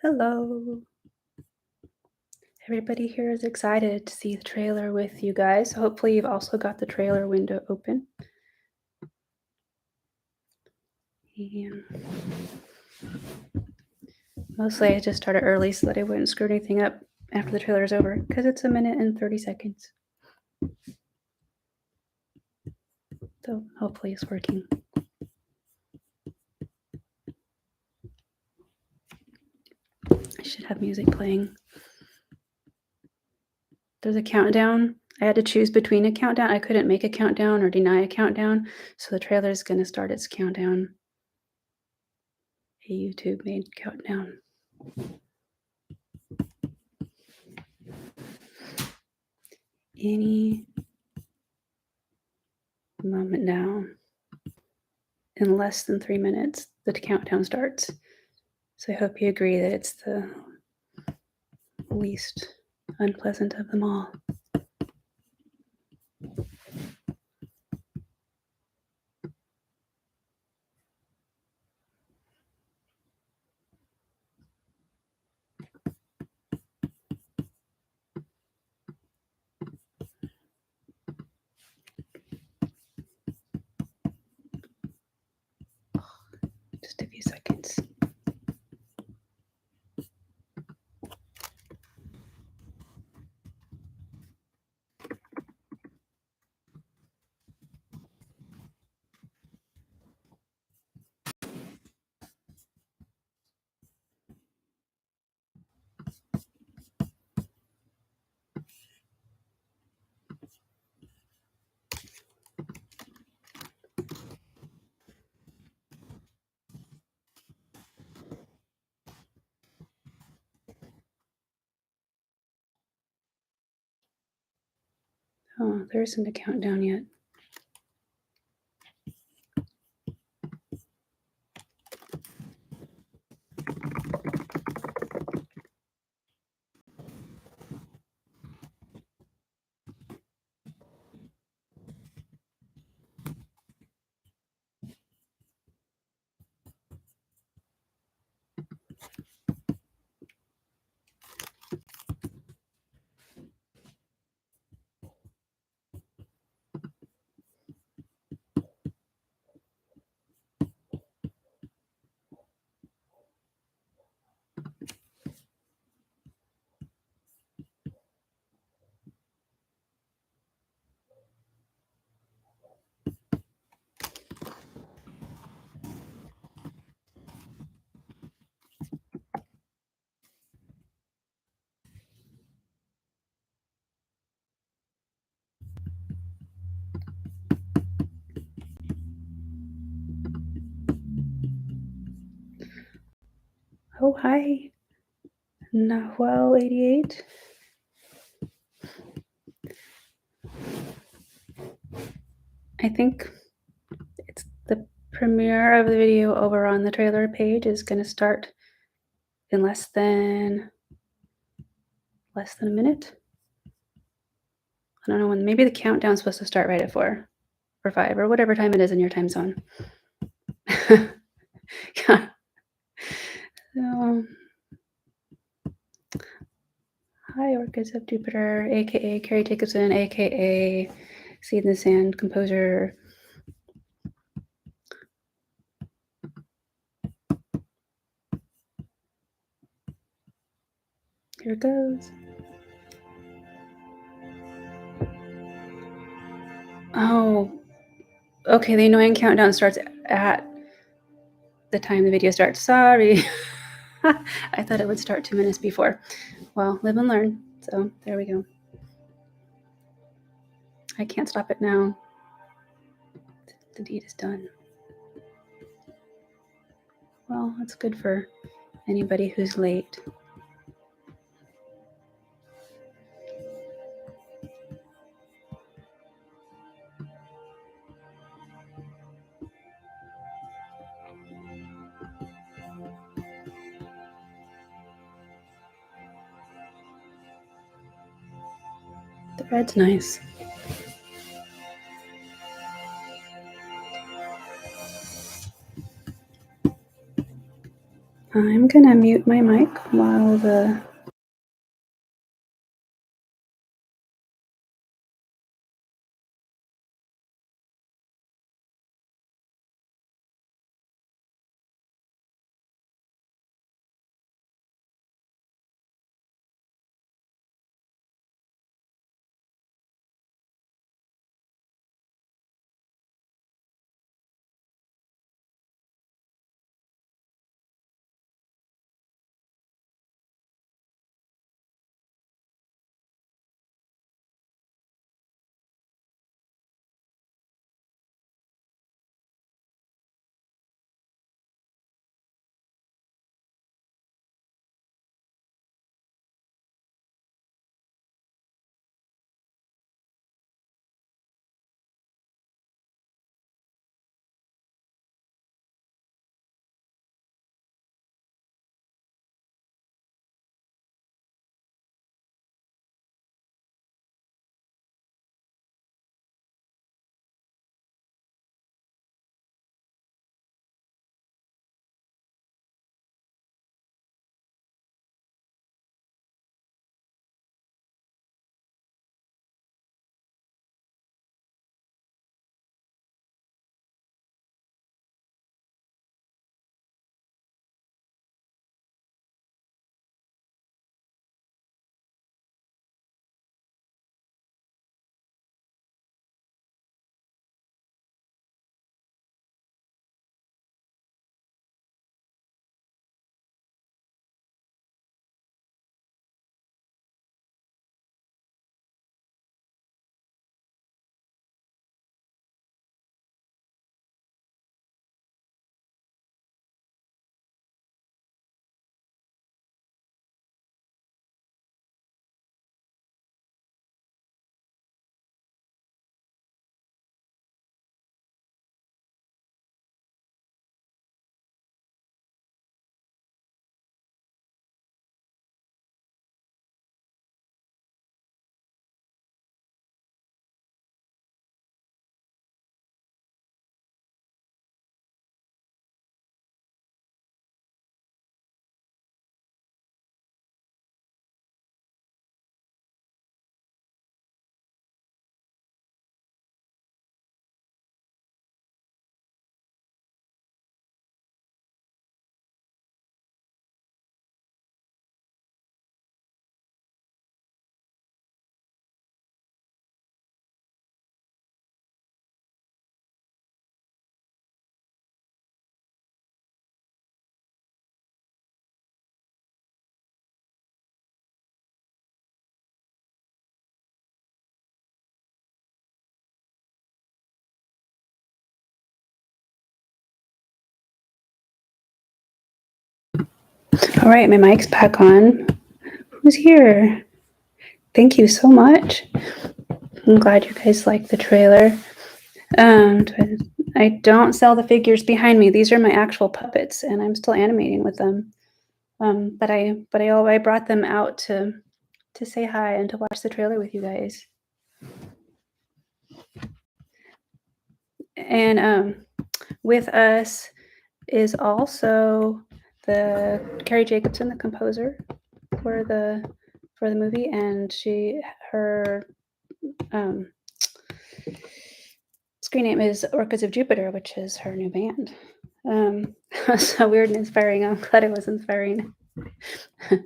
Hello. Everybody here is excited to see the trailer with you guys. Hopefully you've also got the trailer window open. And mostly I just started early so that I wouldn't screw anything up after the trailer is over, because it's 1 minute and 30 seconds. So hopefully it's working. I should have music playing. There's a countdown. I had to choose between a countdown. I couldn't make a countdown or deny a countdown, so the trailer is going to start its countdown. A YouTube made countdown. Any moment now. In less than 3 minutes, the countdown starts. So I hope you agree that it's the least unpleasant of them all. Just a few seconds. Oh, there isn't a countdown yet. Oh, hi. Nahuel88. I think it's the premiere of the video over on the trailer page is going to start in less than a minute. I don't know when. Maybe the countdown's supposed to start right at 4 or 5 or whatever time it is in your time zone. Yeah. So, hi, Orchids of Jupiter, aka Carrie Jacobson, aka Seed in the Sand composer. Here it goes. Oh, okay. The annoying countdown starts at the time the video starts. Sorry. I thought it would start 2 minutes before. Well, live and learn. So there we go. I can't stop it now. The deed is done. Well, that's good for anybody who's late. The red's nice. I'm gonna mute my mic while the all right, my mic's back on. Who's here? Thank you so much. I'm glad you guys like the trailer. I don't sell the figures behind me. These are my actual puppets, and I'm still animating with them. But I brought them out to say hi and to watch the trailer with you guys. And with us is also the Carrie Jacobson, the composer for the movie, and her screen name is Orchids of Jupiter, which is her new band. So weird and inspiring. I'm glad it was inspiring. Thank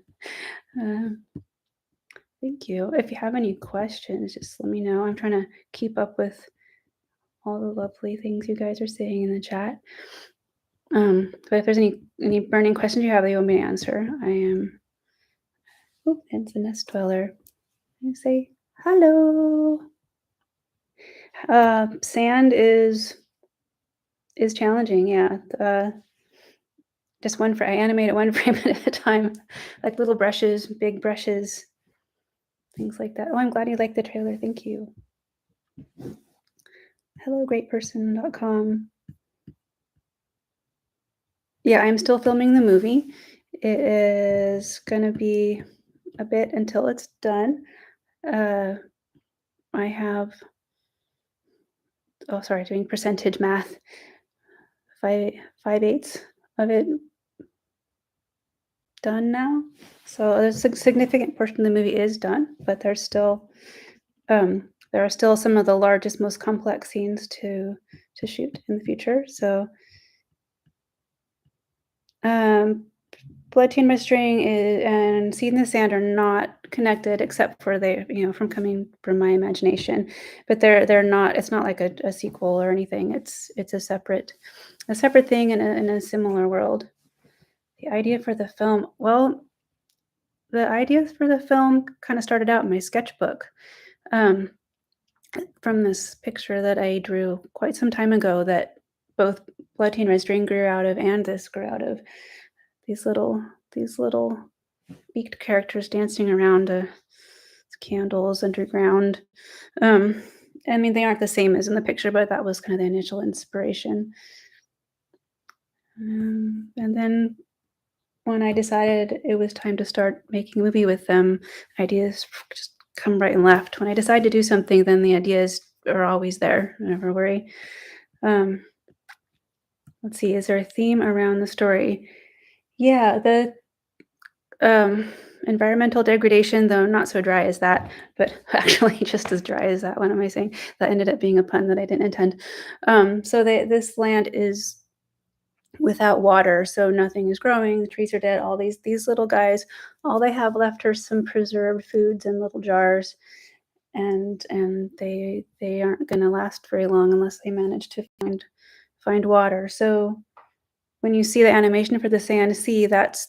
you. If you have any questions, just let me know. I'm trying to keep up with all the lovely things you guys are saying in the chat. But if there's any burning questions you have that you want me to answer, I am. Oh, it's a nest dweller. I say hello. Sand is challenging. Yeah. Just I animate it one frame at a time, like little brushes, big brushes, things like that. Oh, I'm glad you liked the trailer. Thank you. HelloGreatPerson.com. Yeah, I'm still filming the movie. It is going to be a bit until it's done. I have, doing percentage math. 5/8 of it done now. So a significant portion of the movie is done, but there are still some of the largest, most complex scenes to shoot in the future. So um, Blood Teen String and Seed in the Sand are not connected except for from coming from my imagination. But they're not. It's not like a sequel or anything. It's a separate thing in a similar world. The idea for the film, well, the ideas for the film kind of started out in my sketchbook. Um, from this picture that I drew quite some time ago that both Blood Teen Red String grew out of and this grew out of these little beaked characters dancing around candles underground. Um, I mean, they aren't the same as in the picture, but that was kind of the initial inspiration. And then when I decided it was time to start making a movie with them, ideas just come right and left. When I decide to do something, then the ideas are always there. I never worry. Um, let's see, is there a theme around the story? Yeah, the environmental degradation, though not so dry as that, but actually just as dry as that. What am I saying? That ended up being a pun that I didn't intend. This land is without water, so nothing is growing. The trees are dead. All these little guys, all they have left are some preserved foods in little jars, and they aren't going to last very long unless they manage to find water. So when you see the animation for the sand sea, that's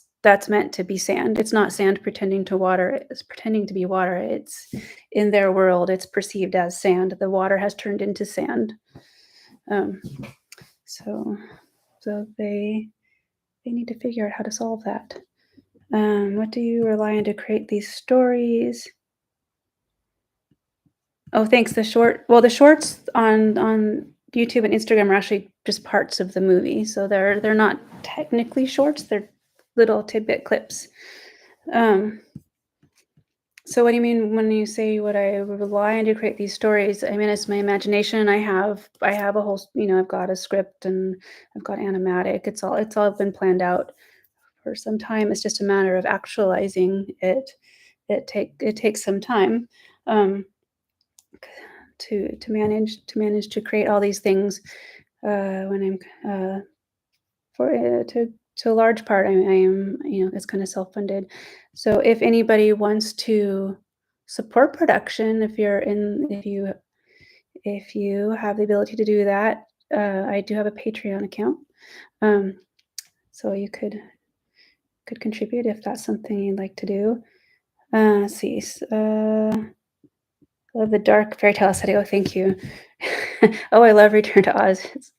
meant to be sand. It's not sand pretending to water. It's pretending to be water. It's in their world. It's perceived as sand. The water has turned into sand. Um, so so they need to figure out how to solve that. What do you rely on to create these stories? Oh, thanks. The shorts on YouTube and Instagram are actually just parts of the movie, so they're not technically shorts. They're little tidbit clips. Um, so what do you mean when you say what I rely on to create these stories? I mean, it's my imagination. I have a whole, I've got a script and I've got animatic. It's all been planned out for some time. It's just a matter of actualizing it. It takes some time. To manage to create all these things when I'm for to a large part I am it's kind of self-funded. So if anybody wants to support production, if you have the ability to do that, I do have a Patreon account, um, so you could contribute if that's something you'd like to do. Let's see. I love the dark fairy tale aesthetic. Oh, thank you. Oh, I love Return to Oz. It's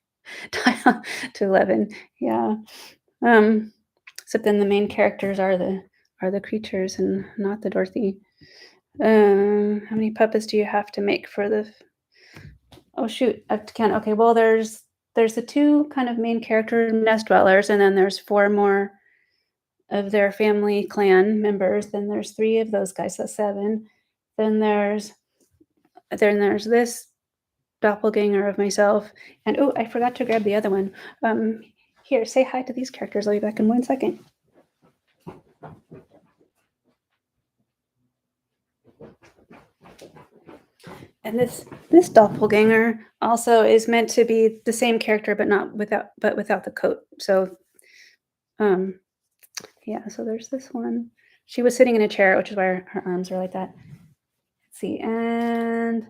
dial to 11. Yeah. Um, except then the main characters are the creatures and not the Dorothy. How many puppets do you have to make for the? Oh shoot, I can't. Okay, well there's the two kind of main character nest dwellers, and then there's four more of their family clan members. Then there's three of those guys, so seven. Then there's this doppelganger of myself. And oh, I forgot to grab the other one. Here, say hi to these characters. I'll be back in 1 second. And this doppelganger also is meant to be the same character, but without the coat. So, yeah. So there's this one. She was sitting in a chair, which is why her arms are like that. Let's see, and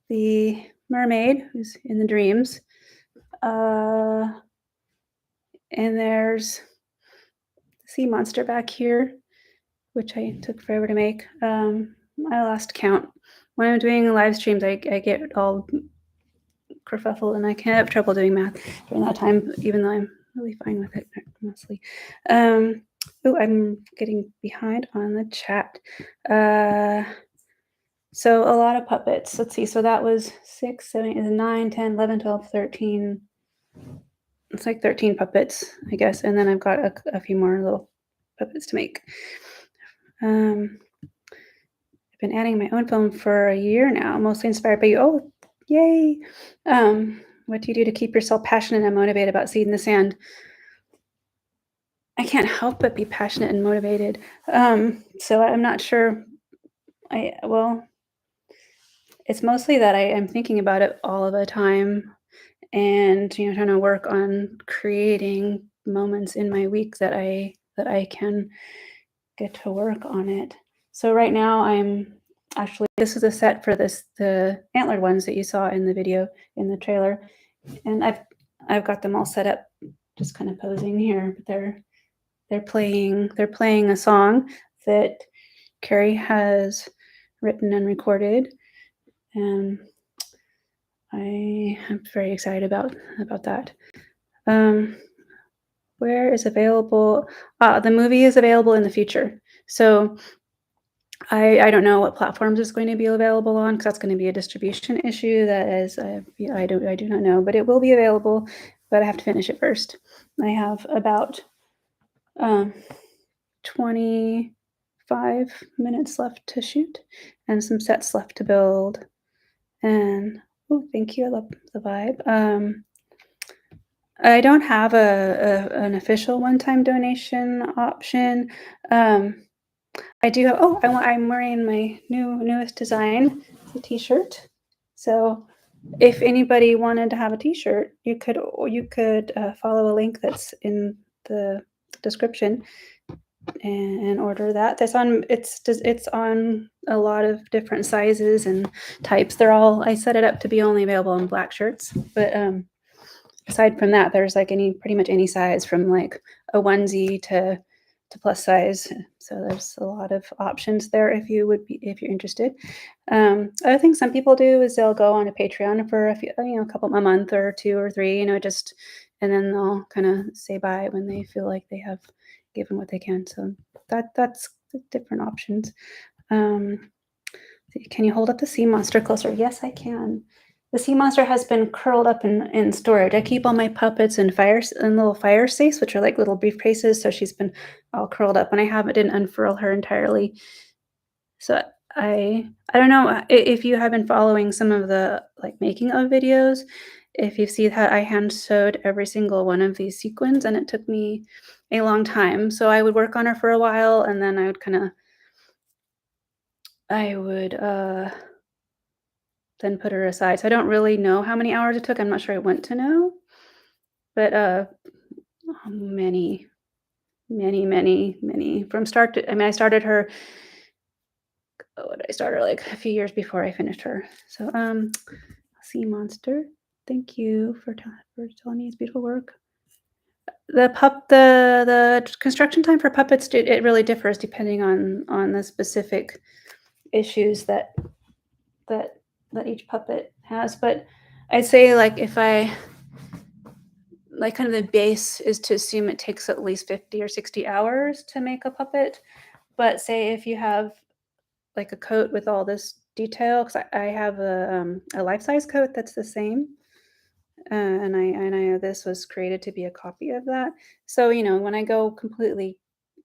the mermaid who's in the dreams. And there's the sea monster back here, which I took forever to make. I lost count. When I'm doing live streams, I get all kerfuffled and I can have trouble doing math during that time, even though I'm really fine with it mostly. Oh, I'm getting behind on the chat. So a lot of puppets. Let's see. So that was 6, 7, 8, 9, 10, 11, 12, 13. It's like 13 puppets, I guess. And then I've got a few more little puppets to make. I've been adding my own film for a year now, mostly inspired by you. Oh, yay. What do you do to keep yourself passionate and motivated about Seed in the Sand? I can't help but be passionate and motivated. So I'm not sure. Well, it's mostly that I am thinking about it all of the time, and trying to work on creating moments in my week that I can get to work on it. So right now I'm actually, this is a set for the antlered ones that you saw in the video, in the trailer, and I've got them all set up, just kind of posing here. But they're playing a song that Carrie has written and recorded, and I am very excited about that. Um, where is available? The movie is available in the future. So I don't know what platforms it's going to be available on, because that's going to be a distribution issue. That is, I do not know, but it will be available. But I have to finish it first. I have about um, 25 minutes left to shoot, and some sets left to build. And oh, thank you. I love the vibe. I don't have an official one-time donation option. Um, I do have. Oh, I'm wearing my newest design. It's a T-shirt. So if anybody wanted to have a T-shirt, you could follow a link that's in the description and order that. It's on a lot of different sizes and types. I set it up to be only available in black shirts, but aside from that, there's like pretty much any size, from like a onesie to plus size. So there's a lot of options there if you're interested. Other thing some people do is they'll go on a Patreon for a couple, a month or two or three, just, and then they'll kind of say bye when they feel like they have given what they can. So that's different options. Um, can you hold up the sea monster closer? Yes, I can. The sea monster has been curled up in storage. I keep all my puppets in little fire safes, which are like little briefcases. So she's been all curled up, and didn't unfurl her entirely. So I don't know if you have been following some of the making of videos. If you see that I hand sewed every single one of these sequins, and it took me a long time. So I would work on her for a while, and then I would then put her aside. So I don't really know how many hours it took. I'm not sure I want to know, but many, many, many, many from start to. I mean, I started her. I started like a few years before I finished her. So sea monster. Thank you for telling me it's beautiful work. The construction time for puppets, it really differs depending on the specific issues that each puppet has. But I'd say, like, if I like, kind of the base is to assume it takes at least 50 or 60 hours to make a puppet. But say if you have like a coat with all this detail, because I have a life size coat that's the same. And I know this was created to be a copy of that. So, when I go completely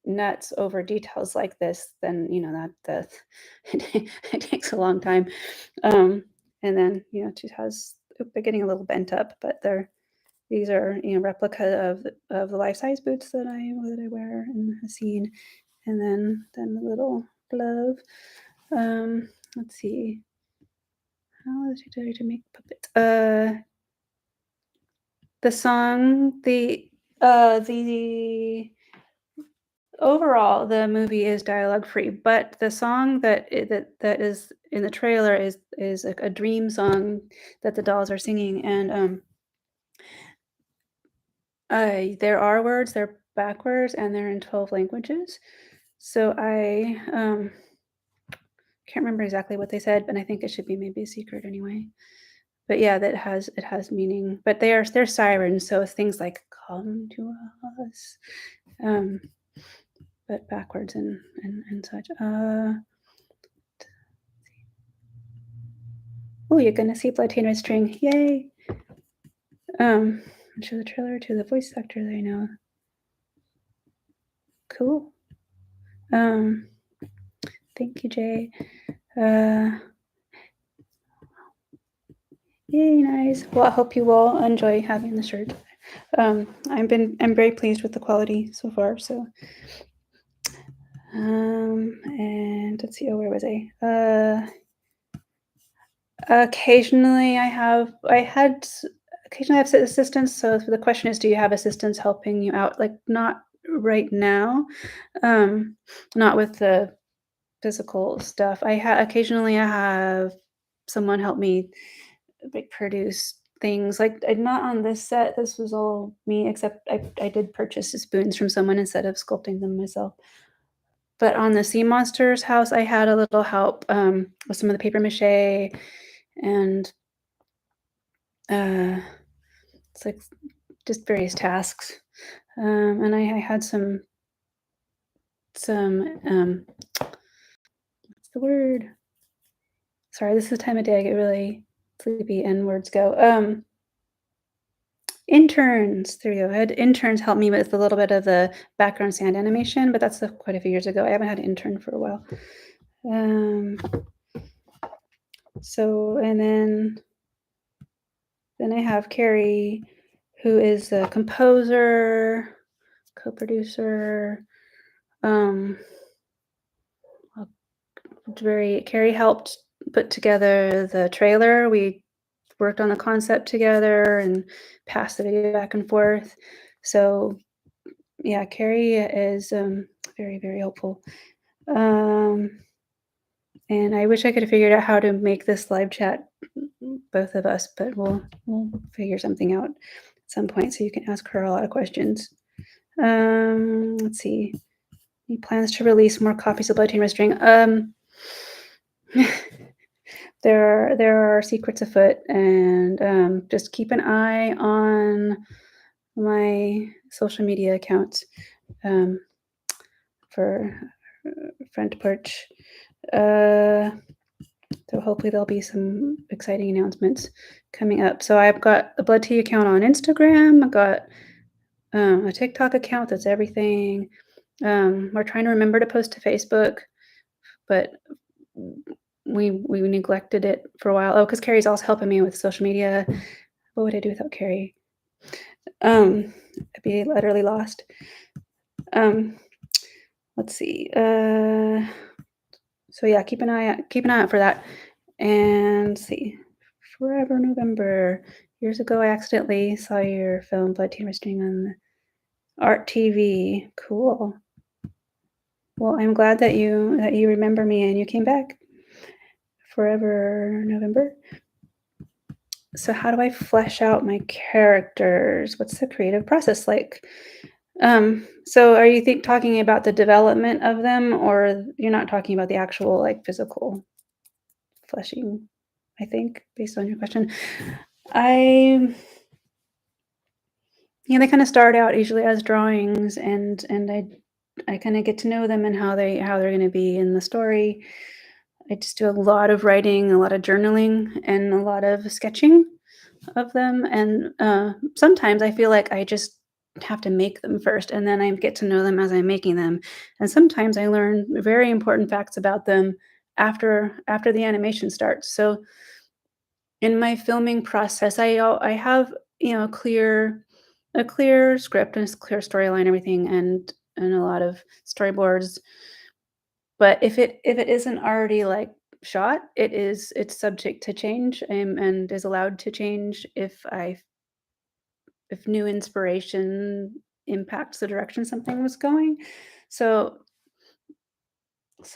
nuts over details like this, then that it takes a long time. And then it just they're getting a little bent up, but these are replica of the life size boots that I wear in the scene, and then the little glove. Let's see. How is it to make puppets? The song, the overall, the movie is dialogue free, but the song that is in the trailer is a dream song that the dolls are singing, and there are words, they're backwards, and they're in 12 languages. So I can't remember exactly what they said, but I think it should be maybe a secret anyway. But yeah, it has meaning. But they're sirens, so things like "Come to us," but backwards and such. Oh, you're gonna see Blood Red String! Yay! Show the trailer to the voice actor that I know. Cool. Thank you, Jay. Yay, nice. Well, I hope you will enjoy having the shirt. I'm very pleased with the quality so far. So, and let's see. Oh, where was I? Occasionally, occasionally I have assistants. So the question is, do you have assistants helping you out? Like not right now, um, not with the physical stuff. Occasionally I have someone help me like produce things. Like not on this set. This was all me, except I did purchase the spoons from someone instead of sculpting them myself. But on the sea monsters house, I had a little help with some of the paper mache and uh, it's like just various tasks. And I had some what's the word? Sorry, this is the time of day I get really sleepy and words go. Interns. There we go. I had interns help me with a little bit of the background sand animation, but that's quite a few years ago. I haven't had an intern for a while. Um, so and then I have Carrie, who is a composer, co-producer. Um, very Carrie helped put together the trailer. We worked on the concept together and passed the video back and forth. So yeah, Carrie is very, very helpful. And I wish I could have figured out how to make this live chat, both of us, but we'll figure something out at some point so you can ask her a lot of questions. Let's see. He plans to release more copies of Blood Teen Red String. There are secrets afoot, and just keep an eye on my social media accounts for Front Porch. So hopefully there'll be some exciting announcements coming up. So I've got a Blood Tea account on Instagram. I've got a TikTok account. That's everything. We're trying to remember to post to Facebook, but we neglected it for a while. Oh, because Carrie's also helping me with social media. What would I do without Carrie? I'd be utterly lost. Let's see. So yeah, keep an eye out for that. And let's see. Forever November. Years ago, I accidentally saw your film Blood Teen Restraint on Art TV. Cool. Well, I'm glad that you remember me and you came back. Forever November. So how do I flesh out my characters? What's the creative process like? So are you talking about the development of them, or you're not talking about the actual like physical fleshing? I think based on your question, I they kind of start out usually as drawings, and I kind of get to know them and how they're going to be in the story. I just do a lot of writing, a lot of journaling, and a lot of sketching of them. And sometimes I feel like I just have to make them first, and then I get to know them as I'm making them. And sometimes I learn very important facts about them after the animation starts. So in my filming process, I have a clear script and a clear storyline, everything, and a lot of storyboards. But if it isn't already like shot, it's subject to change, and is allowed to change if new inspiration impacts the direction something was going. So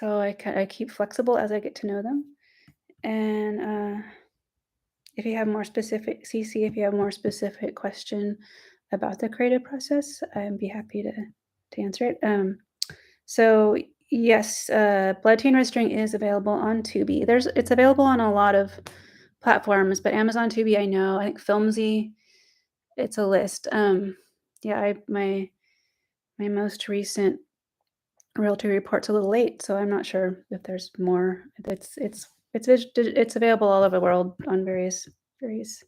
I keep flexible as I get to know them. And if you have more specific CC, if you have more specific question about the creative process, I'd be happy to answer it. So yes, Blood Teen Red String is available on Tubi. It's available on a lot of platforms, but Amazon Tubi, I know. I think Filmzy, it's a list. Yeah, my most recent royalty report's a little late, so I'm not sure if there's more. It's available all over the world on various various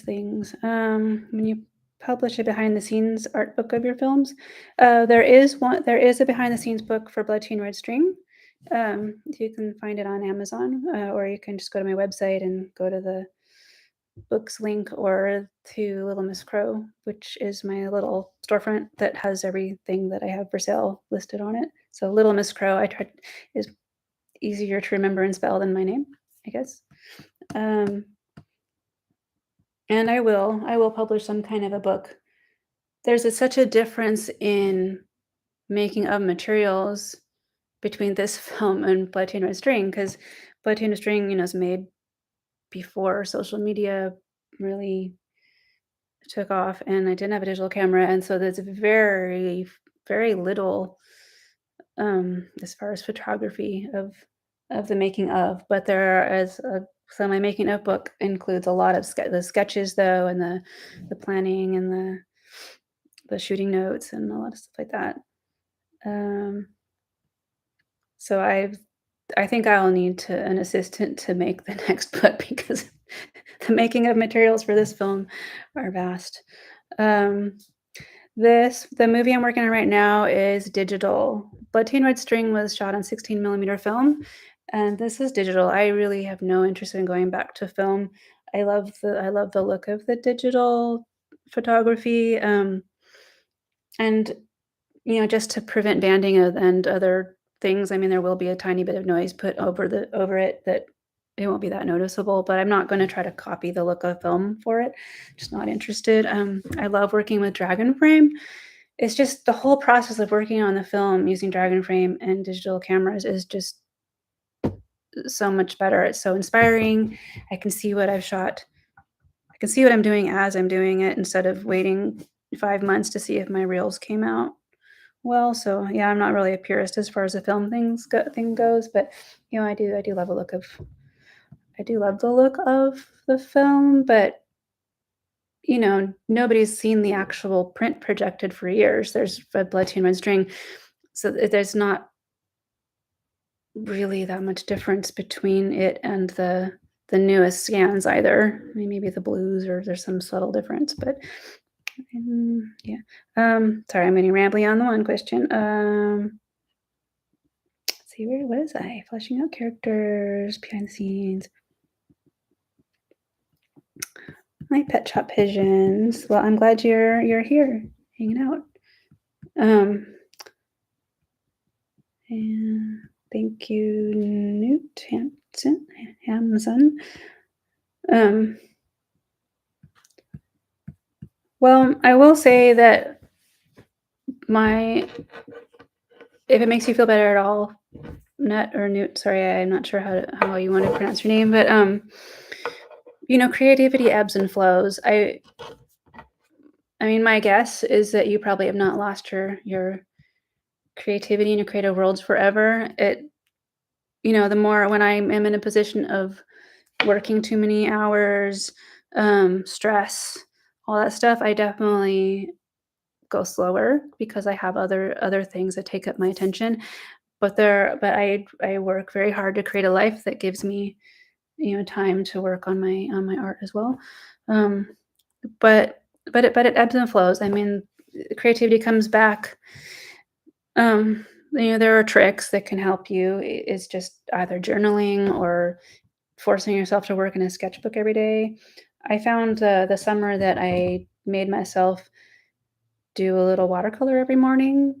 things. When you publish a behind the scenes art book of your films, there is a behind the scenes book for Blood Teen Red String. You can find it on Amazon, or you can just go to my website and go to books link or to Little Miss Crow, which is my little storefront that has everything that I have for sale listed on it. So Little Miss Crow, I tried is easier to remember and spell than my name, I guess. Um, and I will publish some kind of a book. Such a difference in making of materials between this film and Blood, Teen, Red String, because Blood, Teen, Red String, is made before social media really took off, and I didn't have a digital camera, and so there's very little, as far as photography of the making of, but so my making of book includes a lot of the sketches though, and the planning and the shooting notes and a lot of stuff like that. Um, so I think I'll need an assistant to make the next book because the making of materials for this film are vast. Um, the movie I'm working on right now is digital. Blood, Teen, Red String was shot on 16 millimeter film, and this is digital. I really have no interest in going back to film. I love the look of the digital photography, and just to prevent banding and other things. I mean, there will be a tiny bit of noise put over it that it won't be that noticeable, but I'm not gonna try to copy the look of film for it. Just not interested. I love working with Dragon Frame. It's just the whole process of working on the film using Dragon Frame and digital cameras is just so much better. It's so inspiring. I can see what I've shot. I can see what I'm doing as I'm doing it instead of waiting 5 months to see if my reels came out well. So, yeah, I'm not really a purist as far as the film thing goes, but, I do love the look of the film, but, nobody's seen the actual print projected for years. There's Red Blood, Teen Red String, so there's not really that much difference between it and the newest scans either. I mean, maybe the blues or there's some subtle difference, but, yeah. Sorry, I'm getting rambly on the one question. Let's see, where was I? Fleshing out characters, behind the scenes. My pet shop pigeons. Well, I'm glad you're here hanging out. And thank you, Newt Hamson. Well, I will say that if it makes you feel better at all, Nut or Newt, sorry, I'm not sure how you want to pronounce your name, but creativity ebbs and flows. I mean, my guess is that you probably have not lost your creativity in your creative worlds forever. The more when I am in a position of working too many hours, stress, all that stuff, I definitely go slower because I have other things that take up my attention. But I work very hard to create a life that gives me, time to work on my art as well. Um, but it ebbs and flows. I mean, creativity comes back. There are tricks that can help you. It's just either journaling or forcing yourself to work in a sketchbook every day. I found the summer that I made myself do a little watercolor every morning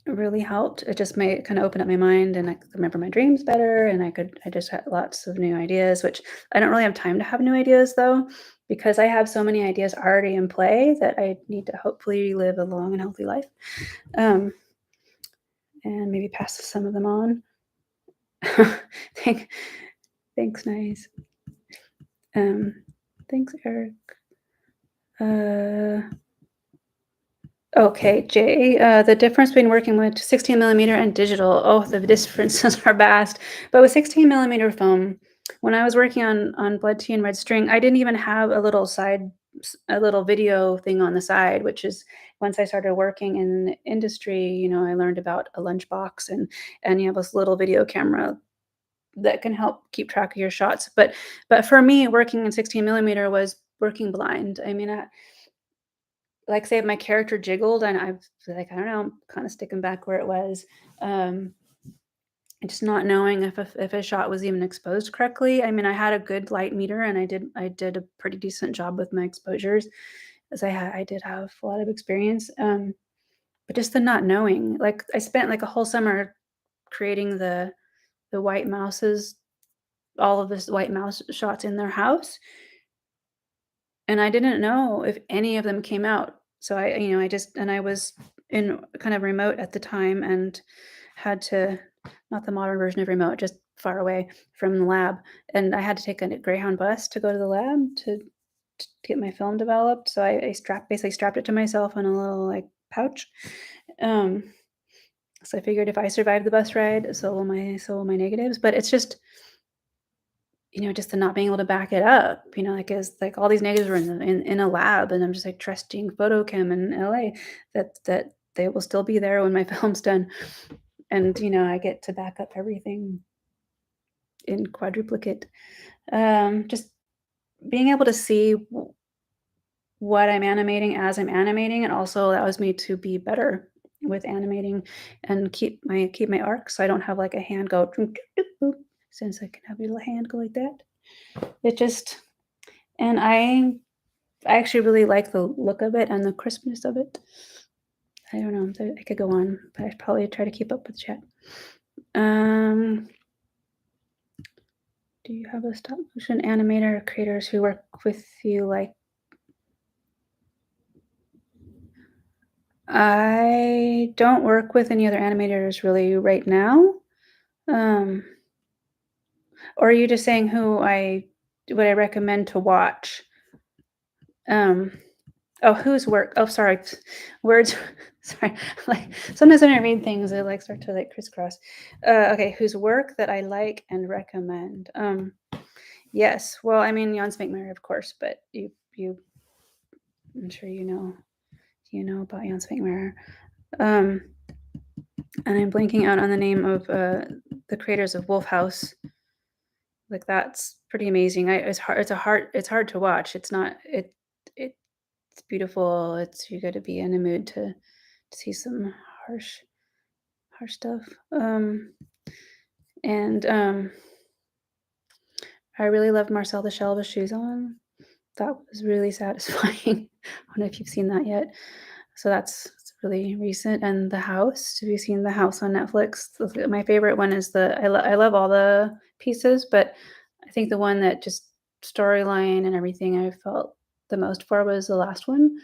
really helped. It just made kind of open up my mind, and I could remember my dreams better, and I just had lots of new ideas, which I don't really have time to have new ideas though, because I have so many ideas already in play that I need to hopefully live a long and healthy life, um, and maybe pass some of them on. Thank, thanks, nice. Thanks, Eric. Okay, Jay, the difference between working with 16 millimeter and digital, oh, the differences are vast. But with 16 millimeter film, when I was working on Blood Tea and Red String, I didn't even have a little video thing on the side, which is once I started working in the industry, I learned about a lunchbox and you have this little video camera that can help keep track of your shots. But for me, working in 16 millimeter was working blind. I mean, like, say if my character jiggled and I was like, I don't know, I'm kinda sticking back where it was, um, just not knowing if a shot was even exposed correctly. I mean, I had a good light meter, and I did a pretty decent job with my exposures, as I did have a lot of experience, but just the not knowing, like, I spent, like, a whole summer creating the white mouses, all of this white mouse shots in their house, and I didn't know if any of them came out. So I just and I was in kind of remote at the time and had to, not the modern version of remote, just far away from the lab, and I had to take a Greyhound bus to go to the lab to get my film developed. So I basically strapped it to myself in a little, like, pouch. Um, so I figured if I survive the bus ride, so will my negatives. But it's just, just the not being able to back it up, like, as like all these negatives were in a lab, and I'm just like trusting photochem in LA that they will still be there when my film's done. And I get to back up everything in quadruplicate. Just being able to see what I'm animating as I'm animating, and also allows me to be better with animating and keep my arc, so I don't have like a hand go "Doop, doop, doop, boop," since I can have your little hand go like that. It just and I actually really like the look of it and the crispness of it. I don't know, I could go on, but I'd probably try to keep up with chat. Um, do you have a stop motion animator or creators who work with you? Like, I don't work with any other animators really right now. Um, or are you just saying would I recommend to watch? Um, oh, whose work? Oh, sorry, words. Sorry, like sometimes when I read things, I like start to like crisscross. Okay, whose work that I like and recommend? Yes. Well, I mean, Jan Smenkmajer, of course, but I'm sure you know about Jan Smenkmajer. Um, and I'm blanking out on the name of the creators of Wolf House. Like, that's pretty amazing. It's hard to watch. It's not it's beautiful. It's you got to be in a mood to see some harsh harsh stuff. And I really love Marcel the Shell with Shoes On. That was really satisfying. I don't know if you've seen that yet. So it's really recent. And The House. Have you seen The House on Netflix? My favorite one is I love all the pieces, but I think the one that just storyline and everything I felt the most for was the last one.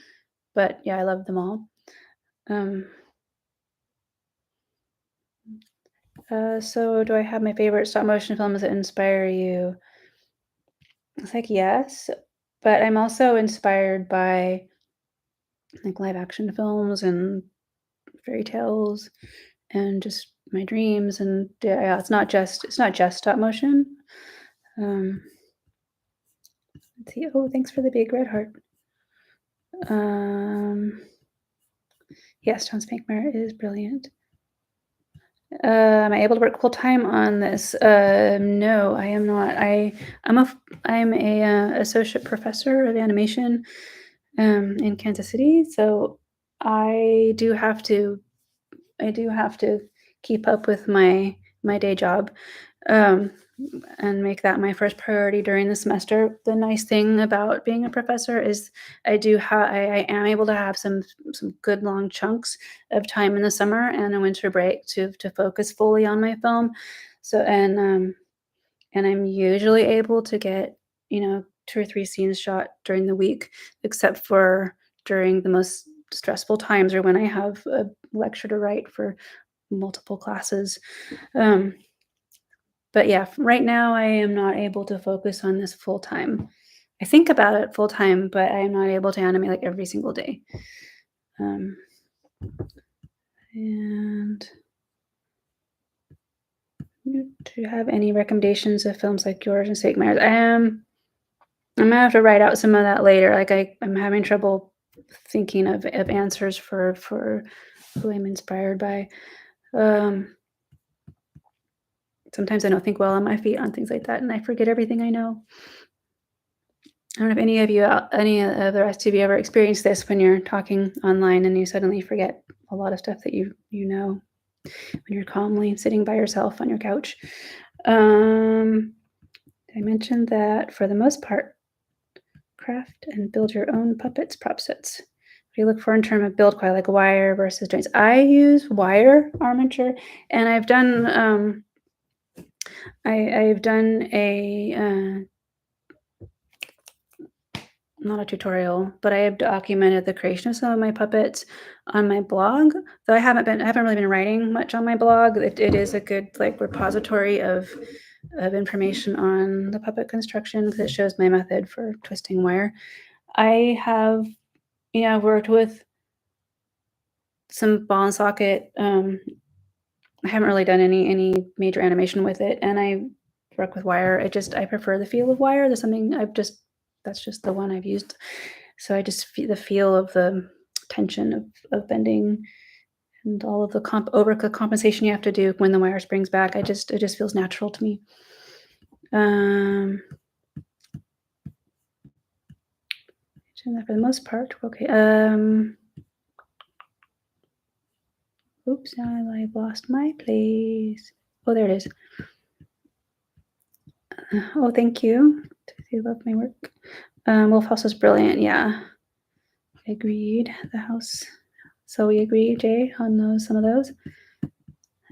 But yeah, I love them all. Um, so do I have my favorite stop motion films that inspire you? It's like, yes, but I'm also inspired by, like, live action films and fairy tales and just my dreams, and yeah, it's not just stop motion. Um, let's see. Oh, thanks for the big red heart. Um, yes, John Spankmeyer is brilliant. Am I able to work full time on this? No, I am not. I'm a associate professor of animation in Kansas City, so I do have to I do have to keep up with my day job, um, and make that my first priority during the semester. The nice thing about being a professor is I am able to have some good long chunks of time in the summer and a winter break to focus fully on my film. So and I'm usually able to get, 2 or 3 scenes shot during the week, except for during the most stressful times or when I have a lecture to write for multiple classes. Um, but yeah, right now I am not able to focus on this full time. I think about it full time, but I am not able to animate like every single day. Um, and do you have any recommendations of films like yours and Steak Myers? I'm gonna have to write out some of that later. Like I'm having trouble thinking of answers for who I'm inspired by. Um, Sometimes I don't think well on my feet on things like that, and I forget everything I know. I don't know if any of the rest of you ever experienced this when you're talking online and you suddenly forget a lot of stuff that you know. when you're calmly sitting by yourself on your couch. I mentioned that for the most part, craft and build your own puppets prop sets. What do you look for in terms of build quality, like wire versus joints? I use wire armature, and I've done I've done a not a tutorial, but I have documented the creation of some of my puppets on my blog. Though I haven't really been writing much on my blog. It is a good like repository of information on the puppet construction because it shows my method for twisting wire. I have worked with some ball and socket. I haven't really done any major animation with it, and I work with wire. I prefer the feel of wire. That's just the one I've used. So I just feel the feel of the tension of bending and all of the compensation you have to do when the wire springs back. It just feels natural to me. For the most part, okay. Oops, now I've lost my place. Oh, there it is. Oh, thank you. You love my work. Wolf House is brilliant. Yeah, agreed. The house. So we agree, Jay, on some of those.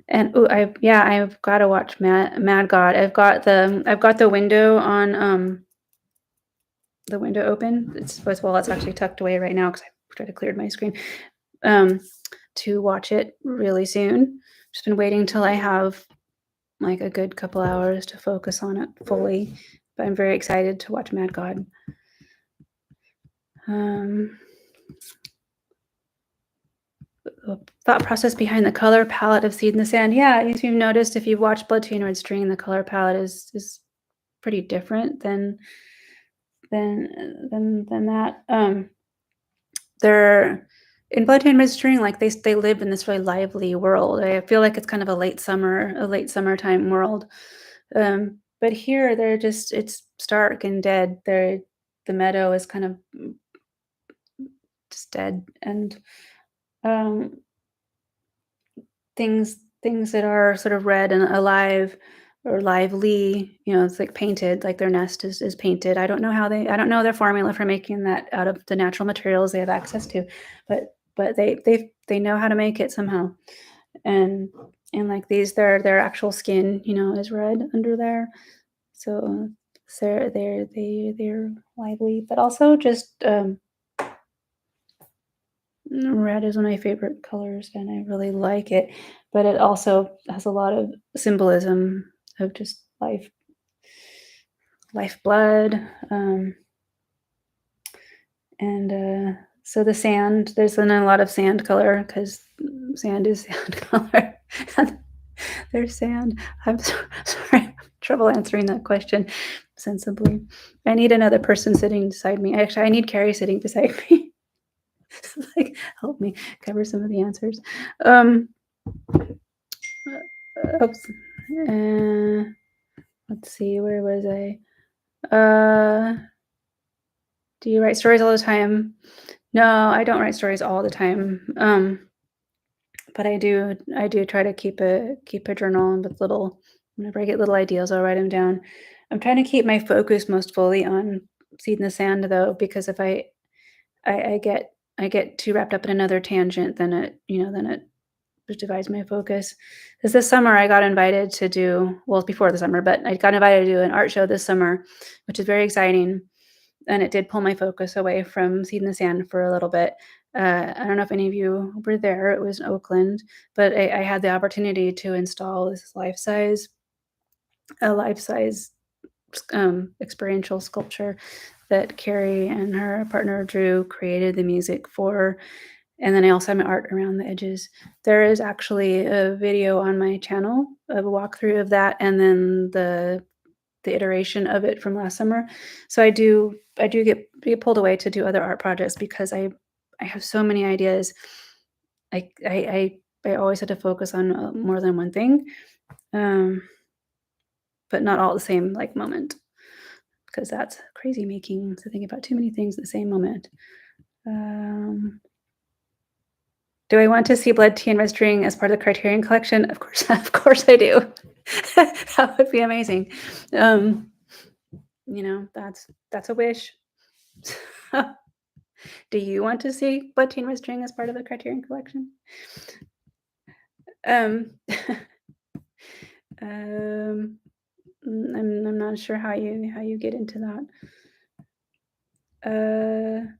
And I've got to watch Mad God. I've got the window on the window open. It's actually tucked away right now because I tried to clear my screen. To watch it really soon. Just been waiting till I have like a good couple hours to focus on it fully. But I'm very excited to watch Mad God. The thought process behind the color palette of Seed in the Sand. Yeah, if you've noticed, if you've watched Blood, Tea, and Red String, the color palette is pretty different than that. They're in Blood, Tea, and Red String, like they live in this really lively world. I feel like it's kind of a late summertime world. But here it's stark and dead. The meadow is kind of just dead, and things that are sort of red and alive or lively, it's like painted, like their nest is painted. I don't know their formula for making that out of the natural materials they have access to, but they know how to make it somehow. And like these, their actual skin, is red under there. So they're lively, but also just red is one of my favorite colors, and I really like it. But it also has a lot of symbolism of just lifeblood. And so the sand, there's a lot of sand color because sand is sand color. There's sand. I'm sorry, trouble answering that question sensibly. I need another person sitting beside me. Actually, I need Carrie sitting beside me. Like, help me cover some of the answers. Oops. Let's see, where was I? Do you write stories all the time? No, I don't write stories all the time. But I do try to keep a journal with whenever I get little ideas, I'll write them down. I'm trying to keep my focus most fully on Seed in the Sand though, because if I get too wrapped up in another tangent, then it just divides my focus. Because this summer I got invited to before the summer, but I got invited to do an art show this summer, which is very exciting. And it did pull my focus away from Seed in the Sand for a little bit. I don't know if any of you were there. It was in Oakland, but I had the opportunity to install this life-size experiential sculpture that Carrie and her partner Drew created the music for. And then I also have my art around the edges. There is actually a video on my channel of a walkthrough of that, and then the iteration of it from last summer. So I do get pulled away to do other art projects because I have so many ideas. I always had to focus on more than one thing, but not all at the same moment, because that's crazy making to think about too many things at the same moment. Do I want to see blood, tea, and red string as part of the Criterion Collection? Of course, of course I do. That would be amazing. You know, that's a wish. Do you want to see blood, tea, and red string as part of the Criterion Collection? Um, I'm not sure how you get into that.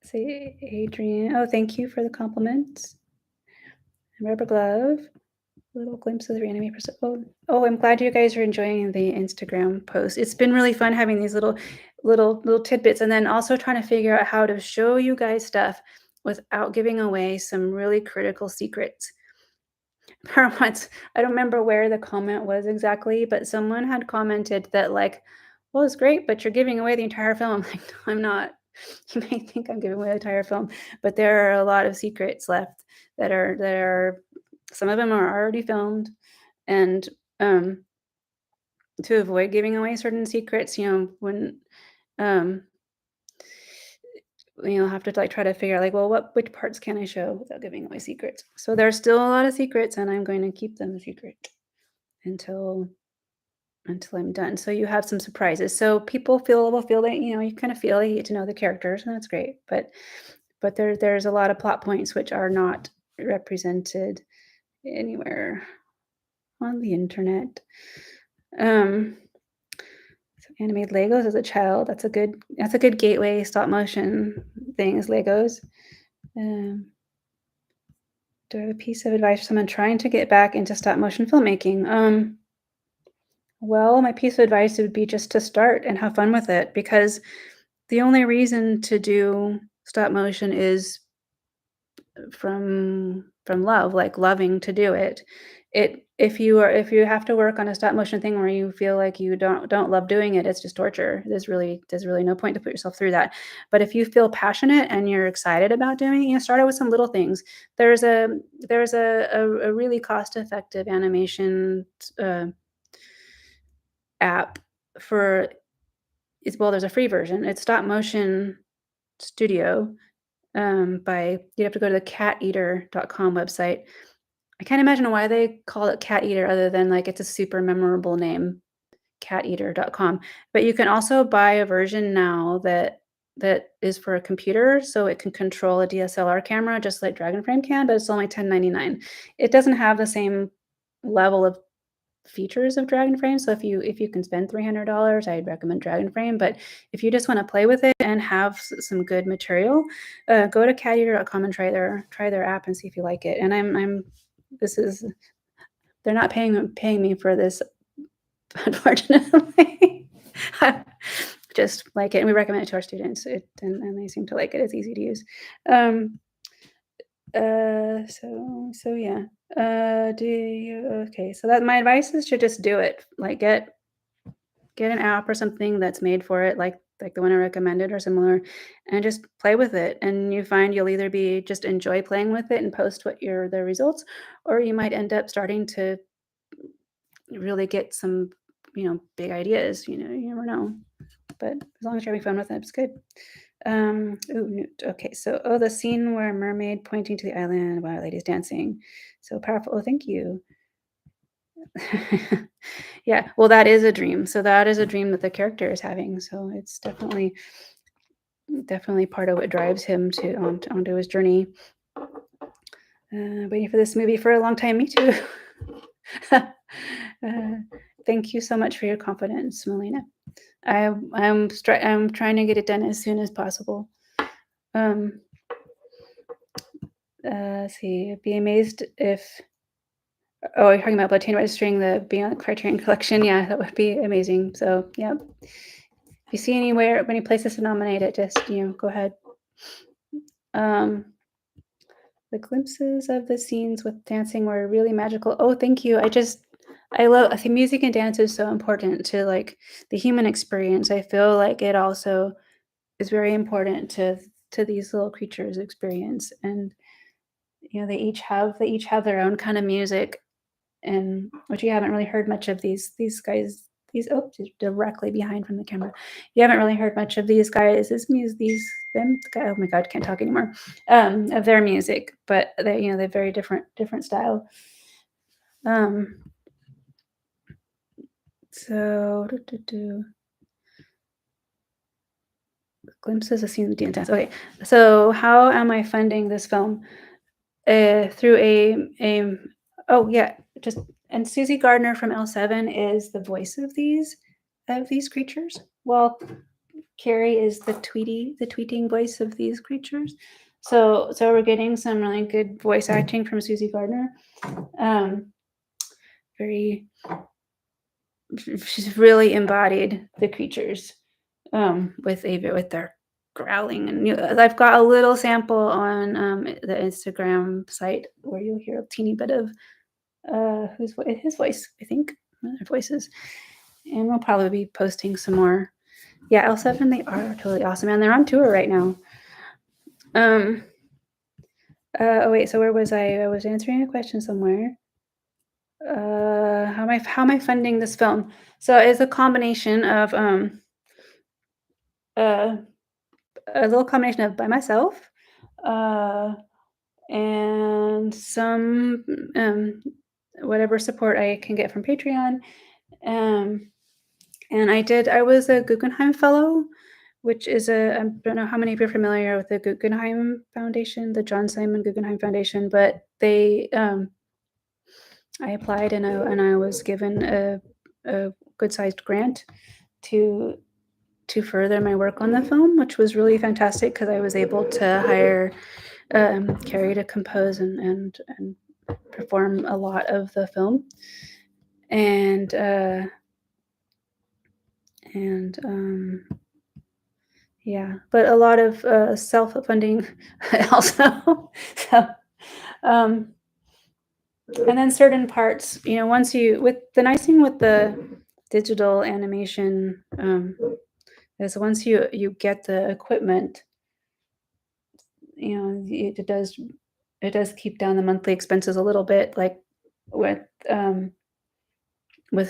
Say Adrian. Oh, thank you for the compliments. Rubber glove. Little glimpses of your anime person. Oh, I'm glad you guys are enjoying the Instagram post. It's been really fun having these little tidbits, and then also trying to figure out how to show you guys stuff without giving away some really critical secrets. Once, I don't remember where the comment was exactly, but someone had commented that like, well, it's great, but you're giving away the entire film. I'm like, no, I'm not. You may think I'm giving away the entire film, but there are a lot of secrets left that are some of them are already filmed. And to avoid giving away certain secrets, when um you'll have to like try to figure out like, well, which parts can I show without giving away secrets? So there's still a lot of secrets, and I'm going to keep them a secret until I'm done. So you have some surprises. So people will feel that, you kind of feel you get to know the characters, and that's great. But there's a lot of plot points which are not represented anywhere on the internet. So animated Legos as a child, that's a good gateway stop motion thing is Legos. Do I have a piece of advice for someone trying to get back into stop motion filmmaking? Well, my piece of advice would be just to start and have fun with it, because the only reason to do stop motion is from love, like loving to do it. If you have to work on a stop motion thing where you feel like you don't love doing it, it's just torture. There's really no point to put yourself through that. But if you feel passionate and you're excited about doing it, start out with some little things. There's a really cost-effective animation app for there's a free version. It's Stop Motion Studio. You'd have to go to the cateater.com website. I can't imagine why they call it Cat Eater other than like it's a super memorable name, cateater.com. But you can also buy a version now that is for a computer, so it can control a DSLR camera just like Dragonframe can, but it's only $10.99. It doesn't have the same level of features of Dragonframe, so if you can spend $300, I'd recommend Dragonframe. But if you just want to play with it and have some good material, go to cateater.com and try their app and see if you like it. And they're not paying me for this, unfortunately. I just like it, and we recommend it to our students. And they seem to like it. It's easy to use. So yeah. Okay, so that my advice is to just do it. Like get an app or something that's made for it, like the one I recommended or similar, and just play with it. And you find you'll either be just enjoy playing with it and post the results, or you might end up starting to really get some, big ideas. You never know. But as long as you're having fun with it, it's good. Newt. Okay, so the scene where a mermaid pointing to the island while ladies dancing, so powerful. Oh, thank you. Yeah, well, that is a dream. So that is a dream that the character is having. So it's definitely part of what drives him onto his journey. Waiting for this movie for a long time. Me too. Thank you so much for your confidence, Melina. I'm trying to get it done as soon as possible. See, be amazed if. Oh, you're talking about Blood, Tea, and Red String, the Beyond Criterion Collection. Yeah, that would be amazing. So, yeah. If you see any places to nominate it, just go ahead. The glimpses of the scenes with dancing were really magical. Oh, thank you. I think music and dance is so important to like the human experience. I feel like it also is very important to these little creatures' experience, and they each have their own kind of music, and which you haven't really heard much of these guys. Directly behind from the camera. You haven't really heard much of these guys' them. Oh my God, can't talk anymore. Of their music, but they, they're very different style. So glimpses of scenes of dance. Okay, so how am I funding this film? Through a oh yeah, just and Susie Gardner from L7 is the voice of these creatures. Well, Carrie is the tweeting voice of these creatures. So we're getting some really good voice acting from Susie Gardner. Very, she's really embodied the creatures with their growling, and I've got a little sample on the Instagram site where you'll hear a teeny bit of his voice, I think, their voices, and we'll probably be posting some more. Yeah, L7, they are totally awesome, and they're on tour right now. Oh wait, so where was I? I was answering a question somewhere. How am I funding this film? So it's a combination of a little combination of by myself, and some whatever support I can get from Patreon. And I was a Guggenheim Fellow, which is I don't know how many of you are familiar with the Guggenheim Foundation, the John Simon Guggenheim Foundation, but I applied and I was given a good sized grant to further my work on the film, which was really fantastic because I was able to hire Carrie to compose and perform a lot of the film, and yeah, but a lot of self-funding also. So, and then certain parts, once with the nice thing with the digital animation is once you get the equipment, it does keep down the monthly expenses a little bit. Like with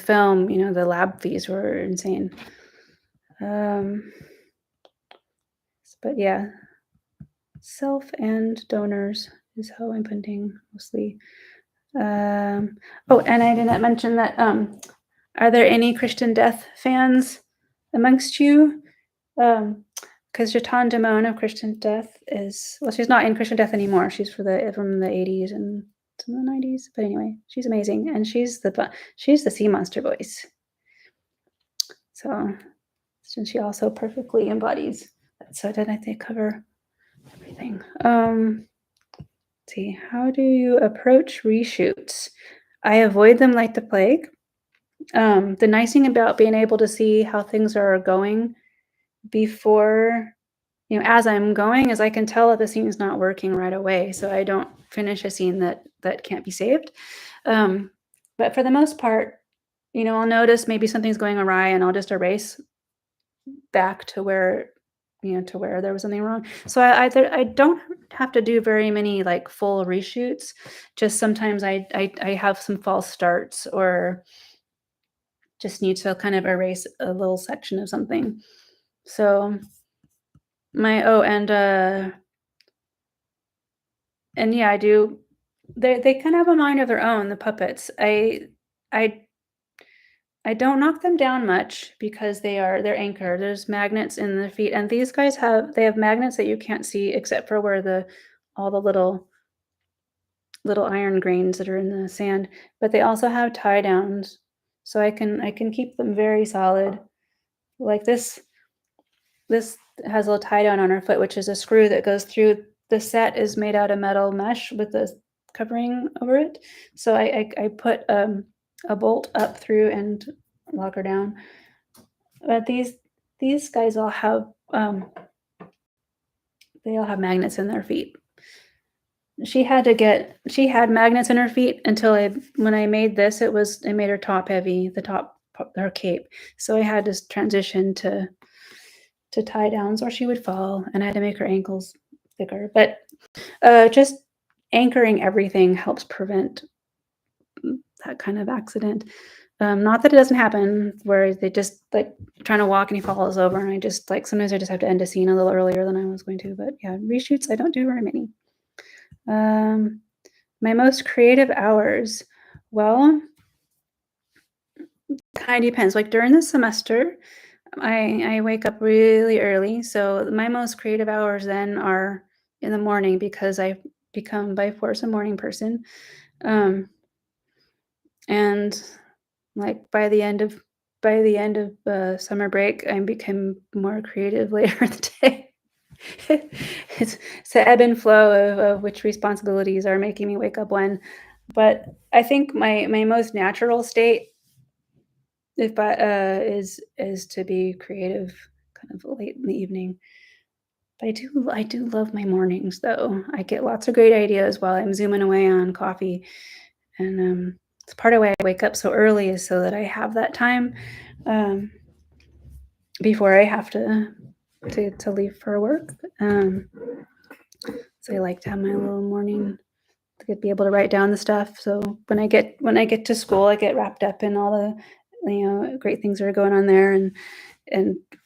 film, the lab fees were insane. But yeah, self and donors is how I'm funding mostly. Oh, and I didn't mention that. Are there any Christian Death fans amongst you? Because Jatan Damone of Christian Death she's not in Christian Death anymore. She's from the 80s and some of the 90s. But anyway, she's amazing, and she's the sea monster voice. So since she also perfectly embodies. So did I think cover everything? Let's see, how do you approach reshoots? I avoid them like the plague. The nice thing about being able to see how things are going before, as I'm going, is I can tell if the scene is not working right away, so I don't finish a scene that can't be saved. But for the most part, I'll notice maybe something's going awry, and I'll just erase back to where there was something wrong. So I don't have to do very many like full reshoots. Just sometimes I have some false starts or just need to kind of erase a little section of something. So and yeah, I do. They kind of have a mind of their own, the puppets. I don't knock them down much because they're anchored. There's magnets in the feet, and these guys have magnets that you can't see except for where all the little iron grains that are in the sand. But they also have tie downs, so I can keep them very solid. Like this has a little tie down on her foot, which is a screw that goes through. The set is made out of metal mesh with the covering over it. So I put a bolt up through and lock her down. But these guys all have they all have magnets in their feet. She had magnets in her feet until when I made this, I made her top heavy, her cape. So I had to transition to tie downs or she would fall, and I had to make her ankles thicker. But just anchoring everything helps prevent that kind of accident. Not that it doesn't happen where they just, like, trying to walk and he falls over, and I just, like sometimes I just have to end a scene a little earlier than I was going to, but yeah, reshoots, I don't do very many. Um, my most creative hours, well, kinda depends, like, during the semester, I wake up really early, so my most creative hours then are in the morning because I've become by force a morning person, um, and, like, by the end of summer break, I become more creative later in the day. It's the ebb and flow of which responsibilities are making me wake up when, but I think my most natural state if is to be creative kind of late in the evening. But I do love my mornings, though. I get lots of great ideas while I'm zooming away on coffee, and, it's part of why I wake up so early is so that I have that time, um, before I have to leave for work, so I like to have my little morning to be able to write down the stuff, so when I get to school, I get wrapped up in all great things that are going on there, and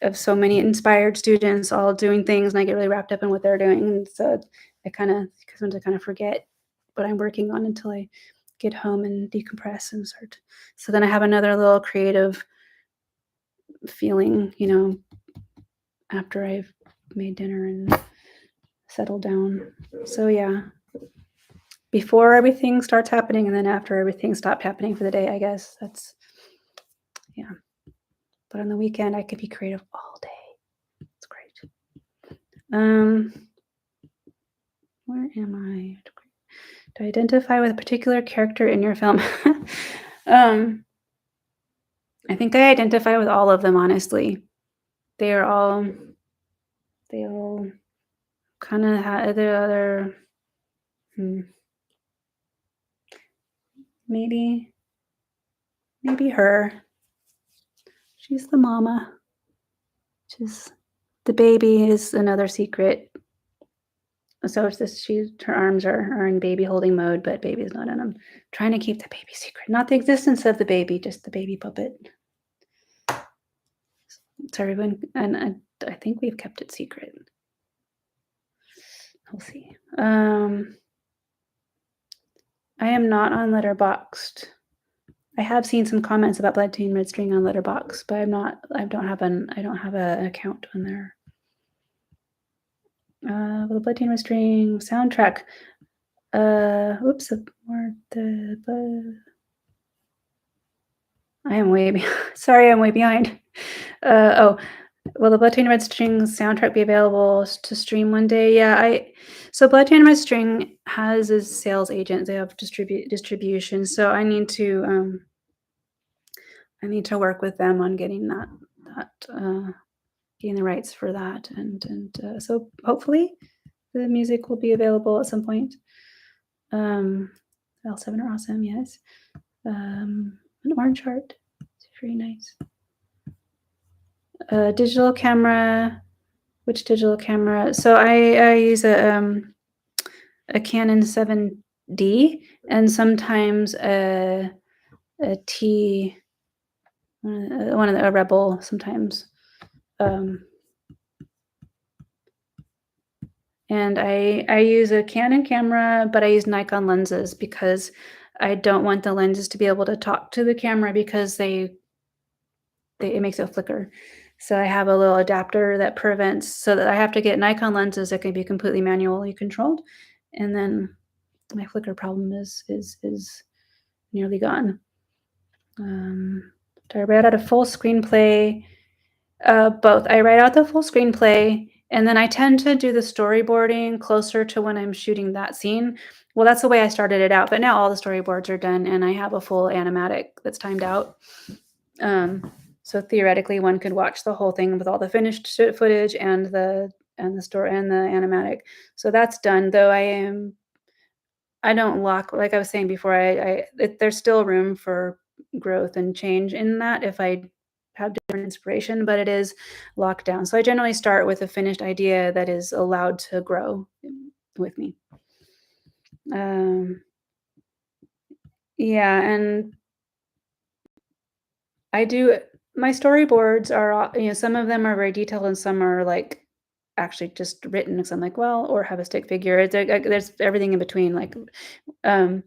of so many inspired students all doing things, and I get really wrapped up in what they're doing, and so I kinda sometimes I kinda forget what I'm working on until I get home and decompress and start so then I have another little creative feeling, after I've made dinner and settled down. So, yeah, before everything starts happening and then after everything stopped happening for the day, I guess. That's yeah, but on the weekend, I could be creative all day. It's great. Um, where am I? To identify with a particular character in your film. Um, I think I identify with all of them, honestly. They are all they all kinda have their other maybe her. She's the mama. She's the baby is another secret. So it's this her arms are in baby holding mode, but baby's not in them. Trying to keep the baby secret. Not the existence of the baby, just the baby puppet. So everyone and I think we've kept it secret. We'll see. I am not on Letterboxd. I have seen some comments about Blood Teen Red String on Letterboxd, but I don't have an account on there. The Blood Teen Red String soundtrack. Oops, more I am way behind. Sorry, I'm way behind. Will the Blood Teen Red String soundtrack be available to stream one day? Yeah, so Blood Teen Red String has a sales agent. They have distribution, so I need to work with them on getting getting the rights for that, so hopefully the music will be available at some point. L7 are awesome, yes. An orange heart, it's very nice. Digital camera. Which digital camera? So I use a Canon 7D and sometimes a T, one of the a Rebel sometimes. And I use a Canon camera, but I use Nikon lenses because I don't want the lenses to be able to talk to the camera because it makes it flicker. So I have a little adapter that prevents so that I have to get Nikon lenses that can be completely manually controlled, and then my flicker problem is nearly gone. Do I write out a full screenplay? Both. I write out the full screenplay, and then I tend to do the storyboarding closer to when I'm shooting that scene. Well, that's the way I started it out, but now all the storyboards are done, and I have a full animatic that's timed out. So theoretically, one could watch the whole thing with all the finished footage and the story and the animatic. So that's done. Though I don't lock like I was saying before. There's still room for growth and change in that if I have different inspiration, but it is locked down. So I generally start with a finished idea that is allowed to grow with me. Yeah, and I do my storyboards are, some of them are very detailed and some are, like, actually just written because I'm like, "Well," or have a stick figure. It's like there's everything in between, like, um,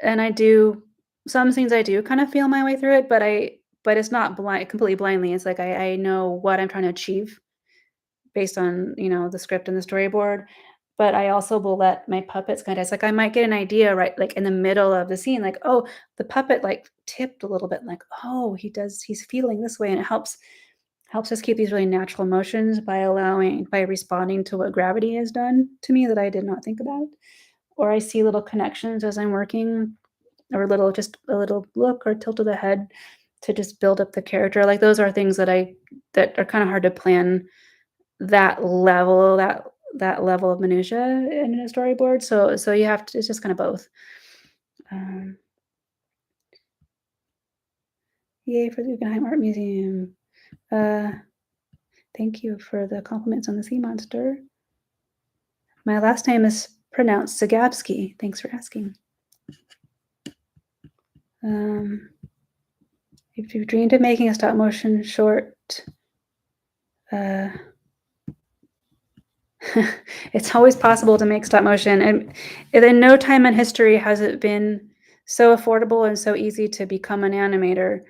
and I do some scenes I do kinda feel my way through it, but it's not completely blindly. It's like I know what I'm trying to achieve based on, the script and the storyboard, but I also will let my puppets guide us. Like, I might get an idea, right, like, in the middle of the scene, like, "Oh, the puppet, like, tipped a little bit," like, "Oh, he's feeling this way," and it helps us keep these really natural emotions by responding to what gravity has done to me that I did not think about, or I see little connections as I'm working, or just a little look or tilt of the head to just build up the character. Like, those are things that are kinda hard to plan that level of minutia in a storyboard, so you have to it's just kinda both. Um, Yay for the Guggenheim Art Museum. Uh, Thank you for the compliments on the sea monster. My last name is pronounced Cegavske. Thanks for asking. Um, if you've dreamed of making a stop motion short, uh, it's always possible to make stop motion, and in no time in history has it been so affordable and so easy to become a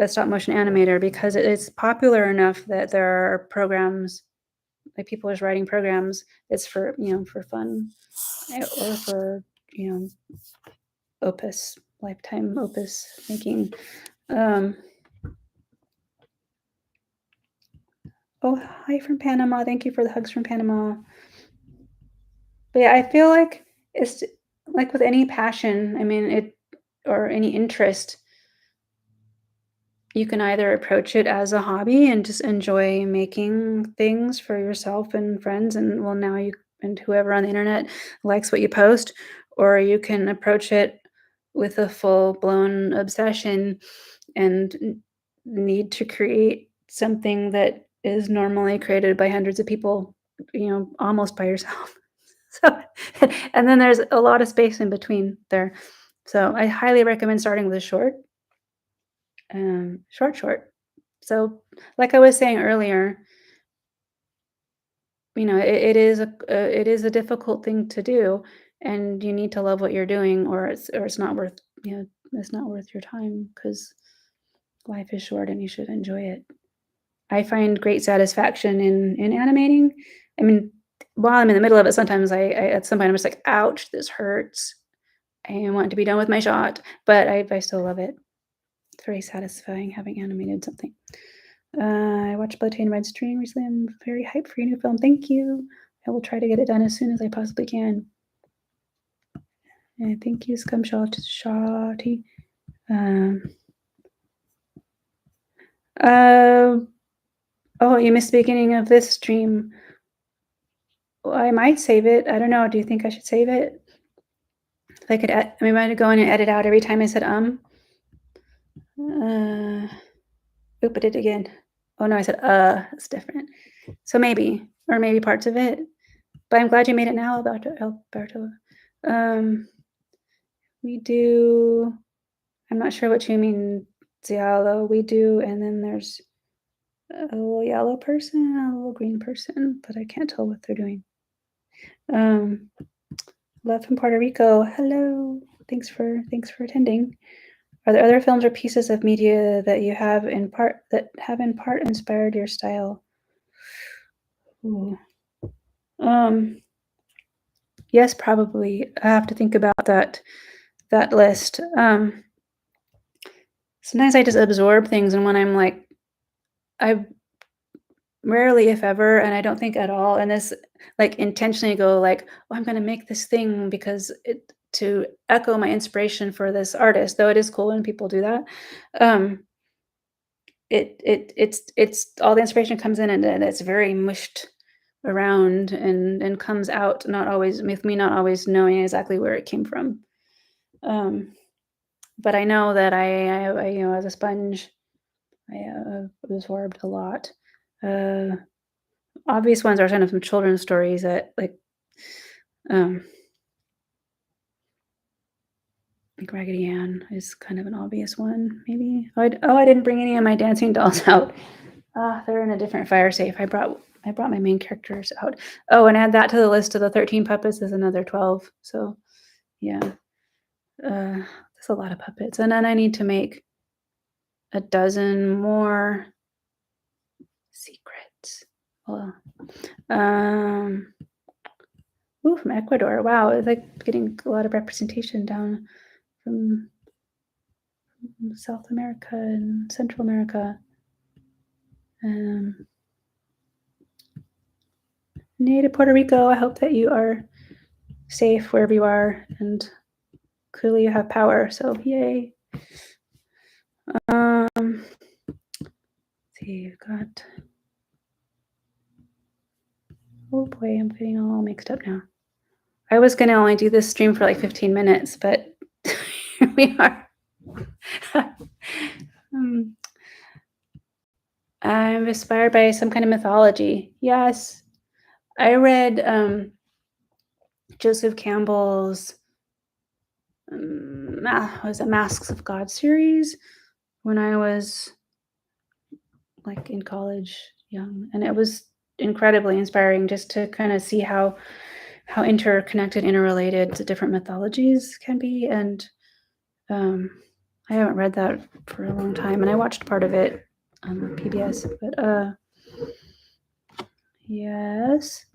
stop motion animator, because it's popular enough that there are programs, like people are writing programs. It's for for fun, or for you know lifetime opus making. Um, oh, hi from Panama. Thank you for the hugs from Panama. But yeah, I feel like it's like with any passion. I mean, or any interest, you can either approach it as a hobby and just enjoy making things for yourself and friends, and well, now you and whoever on the internet likes what you post, or you can approach it with a full-blown obsession and need to create something that is normally created by hundreds of people, almost by yourself. So, and then there's a lot of space in between there. So I highly recommend starting with a short. So, like I was saying earlier, it is a difficult thing to do, and you need to love what you're doing, or it's not worth it's not worth your time, because life is short and you should enjoy it. I find great satisfaction in animating. I mean, while I'm in the middle of it, sometimes I at some point I'm just like, "Ouch, this hurts. I want to be done with my shot," but I still love it. It's very satisfying having animated something. I watched Blood Chain Red String recently. I'm very hyped for your new film. Thank you. I will try to get it done as soon as I possibly can. And thank you, Shotty. Um, uh, oh, you missed the beginning of this stream. Well, I might save it. I don't know. Do you think I should save it? If I could, I might go in and edit out every time I said. Oop, I did it again. Oh no, I said it's different. So maybe, or maybe parts of it. But I'm glad you made it now, Alberto. Um, we do. I'm not sure what you mean, Zialo. We do, and then there's a little yellow person and a little green person, but I can't tell what they're doing. Um, Love from Puerto Rico. Hello. Thanks for attending. Are there other films or pieces of media that have in part inspired your style? Ooh. Um, yes, probably. I have to think about that list. Sometimes I just absorb things, and when I'm like, I rarely, if ever, and I don't think at all, and this like intentionally go like, "Oh, I'm gonna make this thing because it to echo my inspiration for this artist," though it is cool when people do that. Um, it's all the inspiration comes in, and it's very mushed around and comes out, not always with me not always knowing exactly where it came from. Um, but I know that as a sponge, I absorbed a lot. Uh, Obvious ones are kind of some children's stories that um, Like Raggedy Ann is kind of an obvious one, maybe. I didn't bring any of my dancing dolls out. They're in a different fire safe. I brought my main characters out. Oh, and add that to the list of the 13 puppets is another 12. So yeah, that's a lot of puppets. And then I need to make a dozen more secrets. Well, ooh, from Ecuador. Wow, it's like getting a lot of representation down from South America and Central America. Native Puerto Rico, I hope that you are safe wherever you are, and clearly you have power, so yay. Let's see, you've got, oh boy, I'm getting all mixed up now. I was gonna only do this stream for like 15 minutes, but here we are. I'm inspired by some kind of mythology. Yes, I read Joseph Campbell's was it Masks of God series when I was like in college, young, and it was incredibly inspiring just to kind of see how interconnected, interrelated the different mythologies can be. And I haven't read that for a long time, and I watched part of it on PBS, but yes,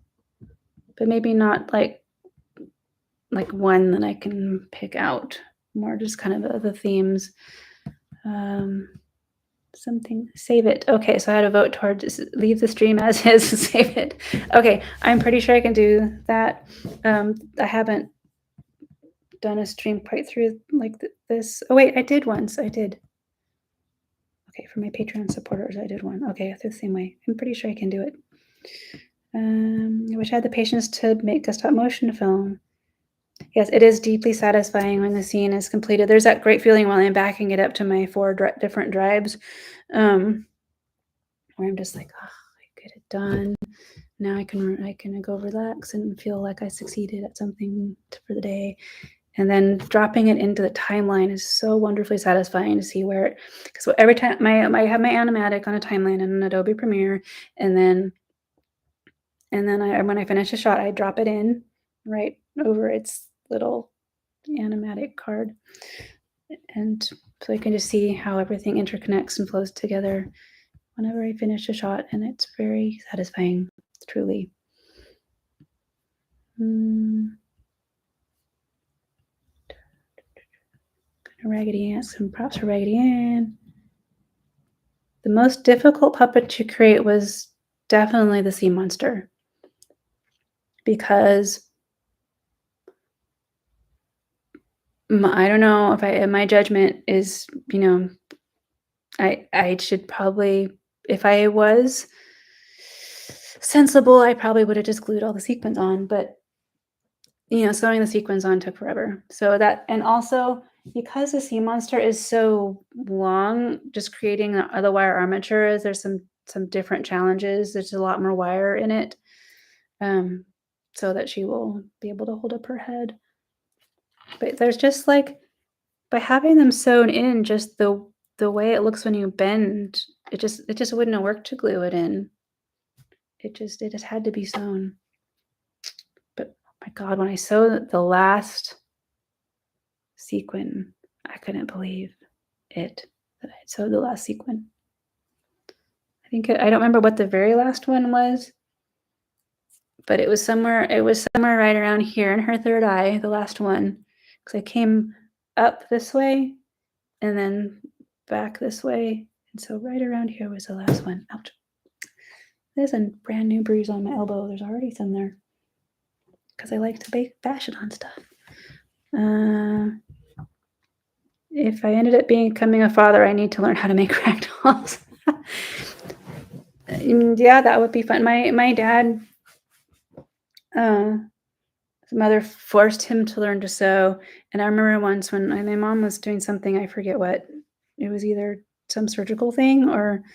but maybe not like one that I can pick out, more just kind of the themes. Something, save it. Okay, so I had to vote towards leave the stream as is, save it. Okay, I'm pretty sure I can do that. I haven't done a stream quite through like this. Oh wait, I did once. I did. Okay, for my Patreon supporters, I did one. Okay, through the same way. I'm pretty sure I can do it. I wish I had the patience to make a stop motion film. Yes, it is deeply satisfying when the scene is completed. There's that great feeling while I'm backing it up to my 4 different drives, where I'm just like, oh, I get it done. Now I can go relax and feel like I succeeded at something for the day. And then dropping it into the timeline is so wonderfully satisfying to see where it, because every time I have my animatic on a timeline in an Adobe Premiere, and then when I finish a shot, I drop it in right over its little animatic card, and so I can just see how everything interconnects and flows together whenever I finish a shot, and it's very satisfying, truly. Raggedy Ann, some props for Raggedy Ann. The most difficult puppet to create was definitely the sea monster, because I don't know if my judgment is, I should probably, if I was sensible, I probably would have just glued all the sequins on, but sewing the sequins on took forever. So that, and also because the sea monster is so long, just creating the wire armature, there's some different challenges. There's a lot more wire in it, so that she will be able to hold up her head. But there's just like, by having them sewn in, just the way it looks when you bend, it just wouldn't have worked to glue it in. It just had to be sewn. But oh my God, when I sewed the last sequin, I couldn't believe it, that I had sewed the last sequin. I don't remember what the very last one was, but it was somewhere right around here in her third eye, the last one, because I came up this way and then back this way, and so right around here was the last one. Ouch. There's a brand new bruise on my elbow. There's already some there, because I like to bake fashion on stuff. If I ended up becoming a father, I need to learn how to make ragdolls. Yeah, that would be fun. My dad, his mother forced him to learn to sew, and I remember once when my mom was doing something, I forget what. It was either some surgical thing or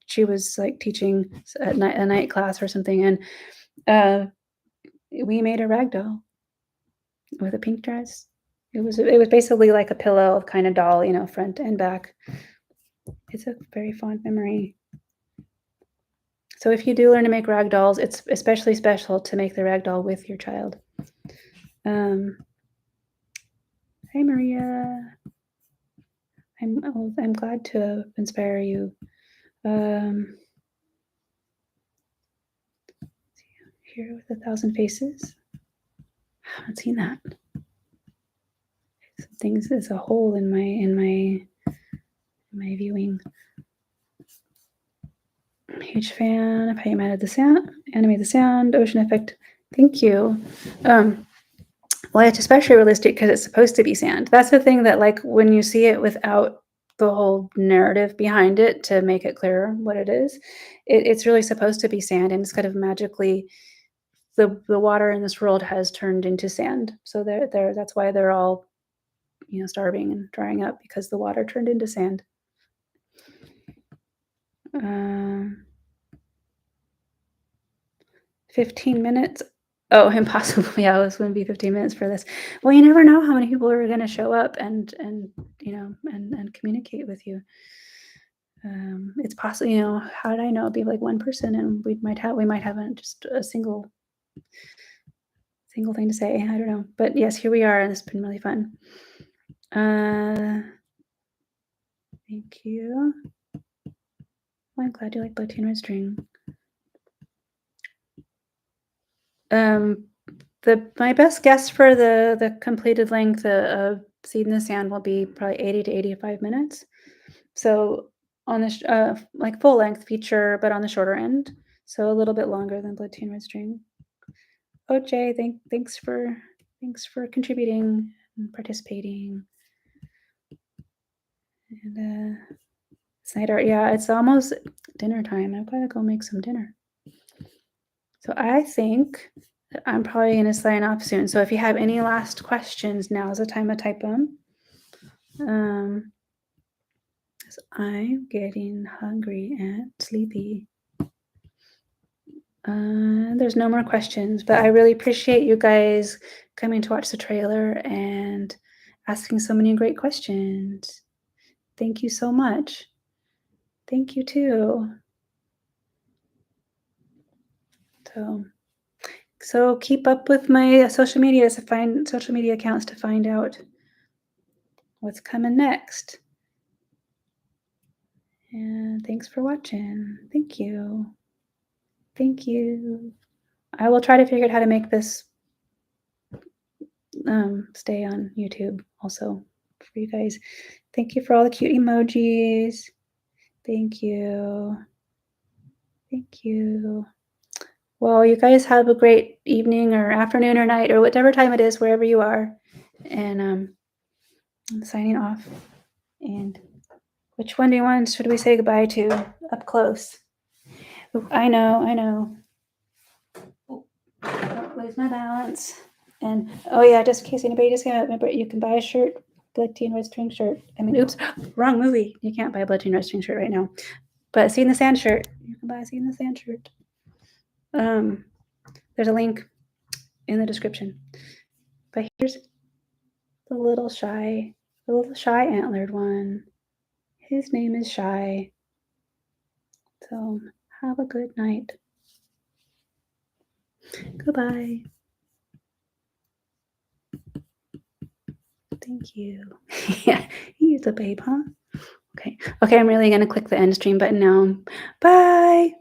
she was like teaching a night class or something, and we made a ragdoll with a pink dress. It was basically like a pillow kind of doll, you know, front and back. It's a very fond memory. So if you do learn to make rag dolls, it's especially special to make the rag doll with your child. Hi, Maria. I'm glad to inspire you. Here with 1,000 faces. I haven't seen that. Some things, there's a hole in my viewing. I'm a huge fan of how you animate the sound, ocean effect. Thank you. Well, it's especially realistic because it's supposed to be sand. That's the thing that, like, when you see it without the whole narrative behind it to make it clearer what it is, it's really supposed to be sand, and it's kind of magically the water in this world has turned into sand. So that's why they're all, you know, starving and drying up, because the water turned into sand. 15 minutes. Oh, impossible. Yeah, it was going to be 15 minutes for this. Well, you never know how many people are going to show up and you know, and communicate with you. It's possible, you know, how did I know? It'd be like one person, and we might have just a single thing to say. I don't know. But yes, here we are, and it's been really fun. Thank you. Well, I'm glad you like Blood Red String. My best guess for the completed length of Seed in the Sand will be probably 80 to 85 minutes. So on the like full length feature, but on the shorter end, so a little bit longer than Blood Red String. Oh, Jay, thanks for contributing and participating. And night art, yeah, it's almost dinner time. I've got to go make some dinner. So I think I'm probably going to sign off soon. So if you have any last questions, now is the time to type them. I'm getting hungry and sleepy. There's no more questions, but I really appreciate you guys coming to watch the trailer and asking so many great questions. Thank you so much. Thank you too. So keep up with my social media accounts to find out what's coming next. And thanks for watching. Thank you. Thank you. I will try to figure out how to make this stay on YouTube also for you guys. Thank you for all the cute emojis. Thank you. Thank you. Well, you guys have a great evening or afternoon or night or whatever time it is, wherever you are. And I'm signing off. And which one should we say goodbye to up close? Ooh, I know. Oh, don't lose my balance. And oh yeah, just in case anybody just came out, remember you can buy a shirt, Blood Teen Red String shirt. I mean, oops, wrong movie. You can't buy a Blood Teen Red String shirt right now. But Seed in the Sand shirt, you can buy a Seed in the Sand shirt. There's a link in the description. But here's the little shy antlered one. His name is Shy. So have a good night. Goodbye. Thank you. Yeah, he's a babe, huh? Okay, I'm really gonna click the end stream button now. Bye.